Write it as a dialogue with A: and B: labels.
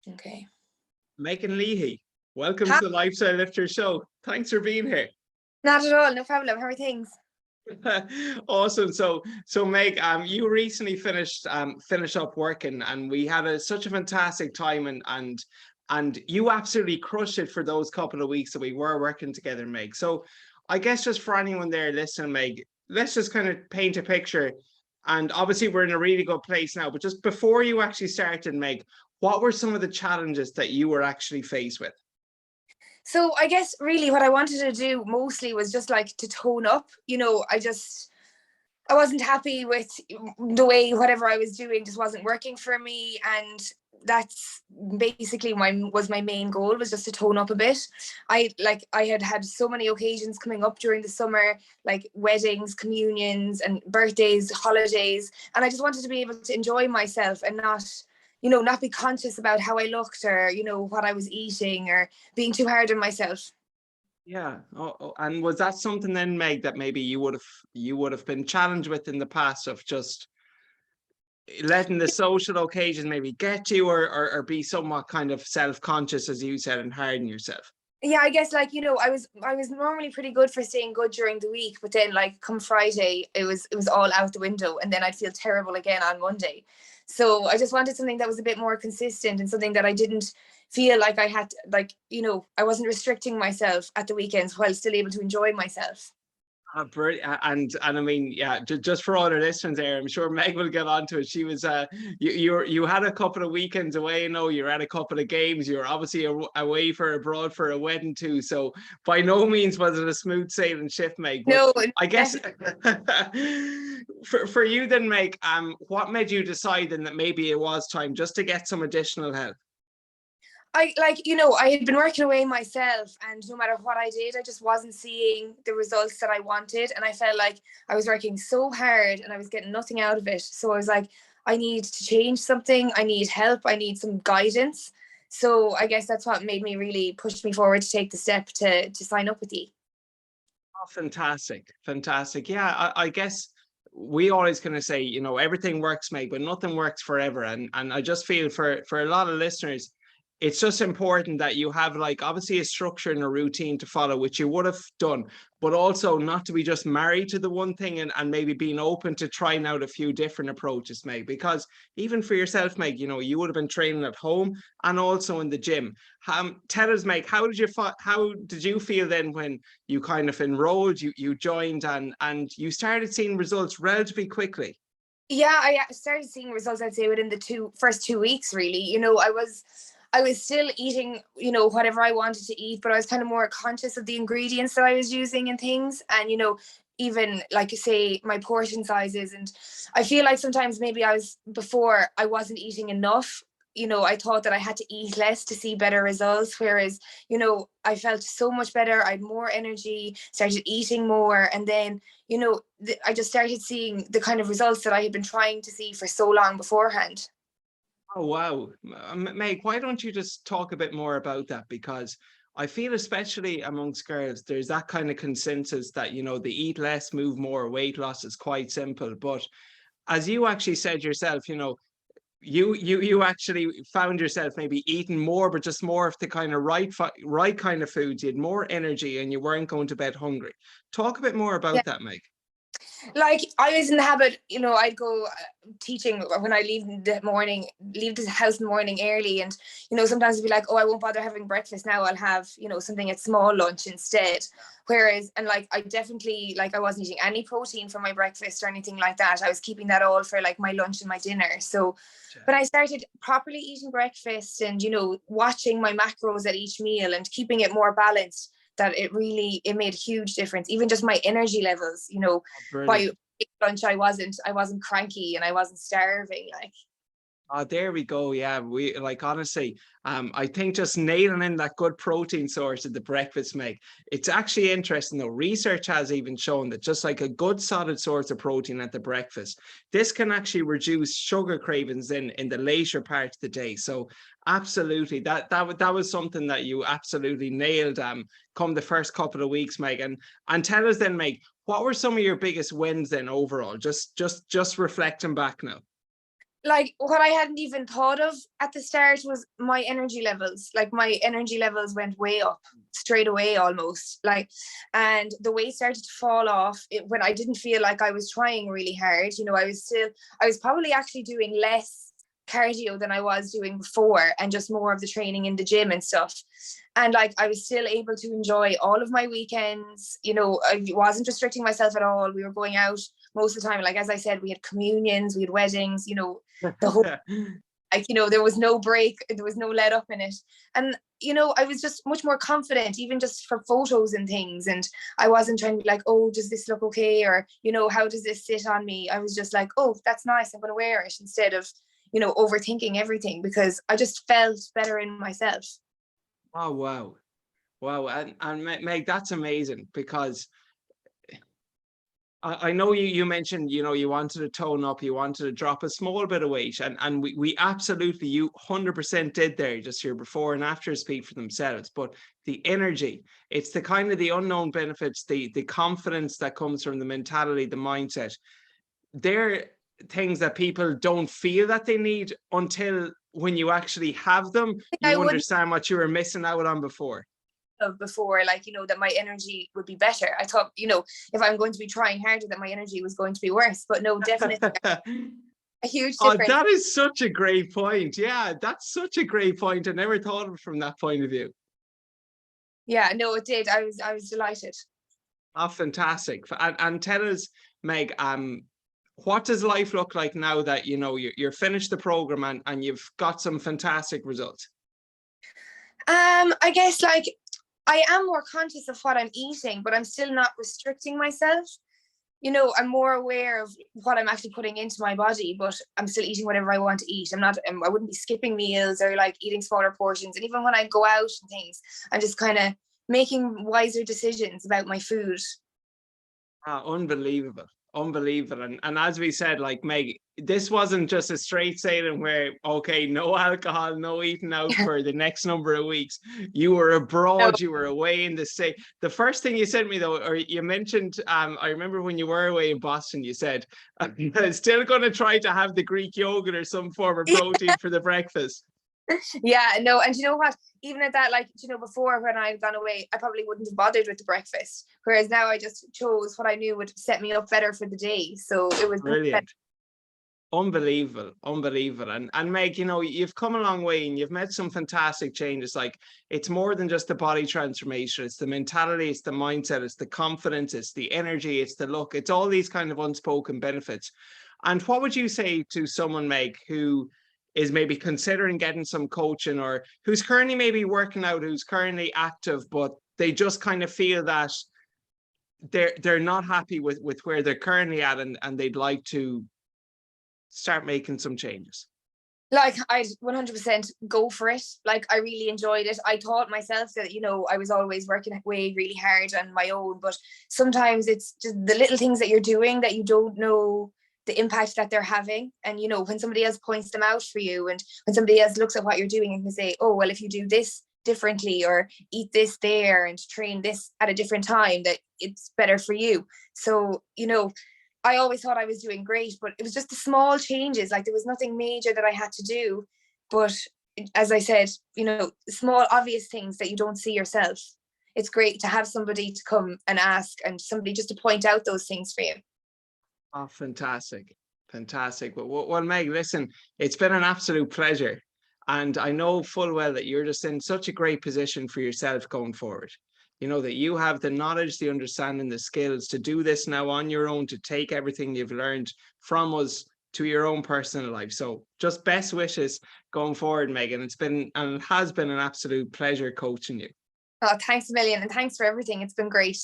A: Okay.
B: Meghan Leahy, welcome
A: Hi.
B: to the Lifestyle Lifter show. Thanks for being here.
A: Not at all. No problem. How are things?
B: Awesome. So Meg, you recently finished up working, and we had such a fantastic time, and you absolutely crushed it for those couple of weeks that we were working together, Meg. So I guess just for anyone there listening, Meg, let's just kind of paint a picture. And obviously we're in a really good place now, but just before you actually started, Meg, what were some of the challenges that you were actually faced with?
A: So I guess really what I wanted to do mostly was just like to tone up. I wasn't happy with the way whatever I was doing just wasn't working for me, and that's basically my main goal, was just to tone up a bit. I had so many occasions coming up during the summer, like weddings, communions, and birthdays, holidays, and I just wanted to be able to enjoy myself and not be conscious about how I looked, or what I was eating, or being too hard on myself.
B: Yeah. And was that something then, Meg, that maybe you would have been challenged with in the past, of just letting the social occasion maybe get you, or be somewhat kind of self-conscious, as you said, and harden yourself?
A: Yeah, I guess I was normally pretty good for staying good during the week, but then like come Friday it was all out the window, and then I'd feel terrible again on Monday. So I just wanted something that was a bit more consistent, and something that I didn't feel like I had, I wasn't restricting myself at the weekends while still able to enjoy myself.
B: Brilliant. And I mean, yeah, just for all our listeners there, I'm sure Meg will get onto it. She was you had a couple of weekends away, you were at a couple of games, you were obviously away for abroad for a wedding too, so by no means was it a smooth sailing shift, Meg. But
A: No,
B: I guess
A: definitely.
B: for you then, Meg, what made you decide then that maybe it was time just to get some additional help?
A: I had been working away myself, and no matter what I did, I just wasn't seeing the results that I wanted. And I felt like I was working so hard and I was getting nothing out of it. So I was like, I need to change something. I need help. I need some guidance. So I guess that's what made me really push me forward to take the step to sign up with you.
B: Oh, fantastic. Fantastic. Yeah, I guess we always kind of say, everything works, Meg, but nothing works forever. And I just feel for a lot of listeners, it's just important that you have, like, obviously a structure and a routine to follow, which you would have done, but also not to be just married to the one thing, and maybe being open to trying out a few different approaches, Meg, because even for yourself, Meg, you would have been training at home and also in the gym. Tell us, Meg, how did you feel then when you kind of enrolled, you joined, and you started seeing results relatively quickly?
A: Yeah, I started seeing results, I'd say, within the first 2 weeks, really. I was still eating, whatever I wanted to eat, but I was kind of more conscious of the ingredients that I was using and things. And, even like, say, my portion sizes. And I feel like sometimes maybe before I wasn't eating enough. I thought that I had to eat less to see better results. Whereas, I felt so much better. I had more energy, started eating more. And then, I just started seeing the kind of results that I had been trying to see for so long beforehand.
B: Oh, wow. Meg, why don't you just talk a bit more about that? Because I feel, especially amongst girls, there's that kind of consensus that, they eat less, move more, weight loss is quite simple. But as you actually said yourself, you actually found yourself maybe eating more, but just more of the kind of right kind of foods. You had more energy and you weren't going to bed hungry. Talk a bit more
A: Yeah.
B: about that, Meg.
A: Like, I was in the habit, I'd go teaching when I leave the house in the morning early, and sometimes I'd be like, oh, I won't bother having breakfast now, I'll have something at small lunch instead. Whereas, and like, I definitely, like, I wasn't eating any protein for my breakfast or anything like that. I was keeping that all for like my lunch and my dinner. So when I started properly eating breakfast, and watching my macros at each meal and keeping it more balanced, that it made a huge difference. Even just my energy levels,
B: Oh,
A: by
B: brilliant.
A: lunch I wasn't cranky and I wasn't starving. Like,
B: Oh, there we go. Yeah, we, like, honestly, I think just nailing in that good protein source at the breakfast, make it's actually interesting though. Research has even shown that just like a good solid source of protein at the breakfast, this can actually reduce sugar cravings in the later part of the day. So absolutely, that was something that you absolutely nailed. Come the first couple of weeks, Meg, and tell us then, Meg, what were some of your biggest wins then overall? Just reflecting back now.
A: Like what I hadn't even thought of at the start was my energy levels. Like my energy levels went way up straight away almost. Like, and the weight started to fall off when I didn't feel like I was trying really hard. You know, I was probably actually doing less cardio than I was doing before, and just more of the training in the gym and stuff. And like I was still able to enjoy all of my weekends. You know, I wasn't restricting myself at all. We were going out most of the time. Like as I said, we had communions, we had weddings, you know, the whole, like, you know, there was no break, there was no let up in it. And you know, I was just much more confident, even just for photos and things. And I wasn't trying to be like, oh, does this look okay, or you know, how does this sit on me? I was just like, oh, that's nice, I'm going to wear it, instead of, you know, overthinking everything, because I just felt better in myself.
B: Oh, wow. Wow. And Meg, that's amazing, because I know you mentioned, you know, you wanted to tone up, you wanted to drop a small bit of weight, and we absolutely, you 100% did there. Just your before and after speak for themselves. But the energy, it's the kind of the unknown benefits, the confidence that comes from the mentality, the mindset. They're things that people don't feel that they need until when you actually have them,
A: I
B: you
A: wouldn't
B: understand what you were missing out on before.
A: have before, like, you know, that my energy would be better. I thought, you know, if I'm going to be trying harder, that my energy was going to be worse. But no, definitely a huge
B: Oh,
A: difference.
B: that is such a great point. Yeah, that's such a great point. I never thought of it from that point of view.
A: Yeah, no, it did. I was delighted.
B: Oh, fantastic. And tell us, Meg, what does life look like now that, you know, you're finished the program, and you've got some fantastic results?
A: I guess like I am more conscious of what I'm eating, but I'm still not restricting myself. You know, I'm more aware of what I'm actually putting into my body, but I'm still eating whatever I want to eat. I wouldn't be skipping meals or like eating smaller portions. And even when I go out and things, I'm just kind of making wiser decisions about my food.
B: Ah, unbelievable. Unbelievable. And as we said, like, Meg, this wasn't just a straight sailing where, okay, no alcohol, no eating out for the next number of weeks. You were
A: So
B: abroad, you were away in the state. The first thing you sent me though, or you mentioned, I remember when you were away in Boston, you said, I'm still going to try to have the Greek yogurt or some form of protein for the breakfast.
A: yeah, no, and you know what? Even at that, like, you know, before when I'd gone away, I probably wouldn't have bothered with the breakfast. Whereas now I just chose what I knew would set me up better for the day. So it was
B: Brilliant. Unbelievable, unbelievable. And Meg, you know, you've come a long way and you've made some fantastic changes. Like, it's more than just the body transformation, it's the mentality, it's the mindset, it's the confidence, it's the energy, it's the look, it's all these kind of unspoken benefits. And what would you say to someone, Meg, who is maybe considering getting some coaching, or who's currently maybe working out, who's currently active, but they just kind of feel that they're not happy with where they're currently at, and they'd like to start making some changes?
A: like I'd 100% go for it. Like I really enjoyed it. I thought myself that, you know, I was always working away really hard on my own, but sometimes it's just the little things that you're doing that you don't know the impact that they're having. And you know, when somebody else points them out for you, and when somebody else looks at what you're doing and can say, oh well, if you do this differently, or eat this there and train this at a different time, that it's better for you. So you know, I always thought I was doing great, but it was just the small changes. Like there was nothing major that I had to do. But as I said, you know, small, obvious things that you don't see yourself. It's great to have somebody to come and ask, and somebody just to point out those things for you.
B: Oh, fantastic. Fantastic. Well, Meg, listen, it's been an absolute pleasure. And I know full well that you're just in such a great position for yourself going forward. You know, that you have the knowledge, the understanding, the skills to do this now on your own, to take everything you've learned from us to your own personal life. So just best wishes going forward, Megan. It's been, and it has been, an absolute pleasure coaching you.
A: Oh, thanks a million, and thanks for everything. It's been great.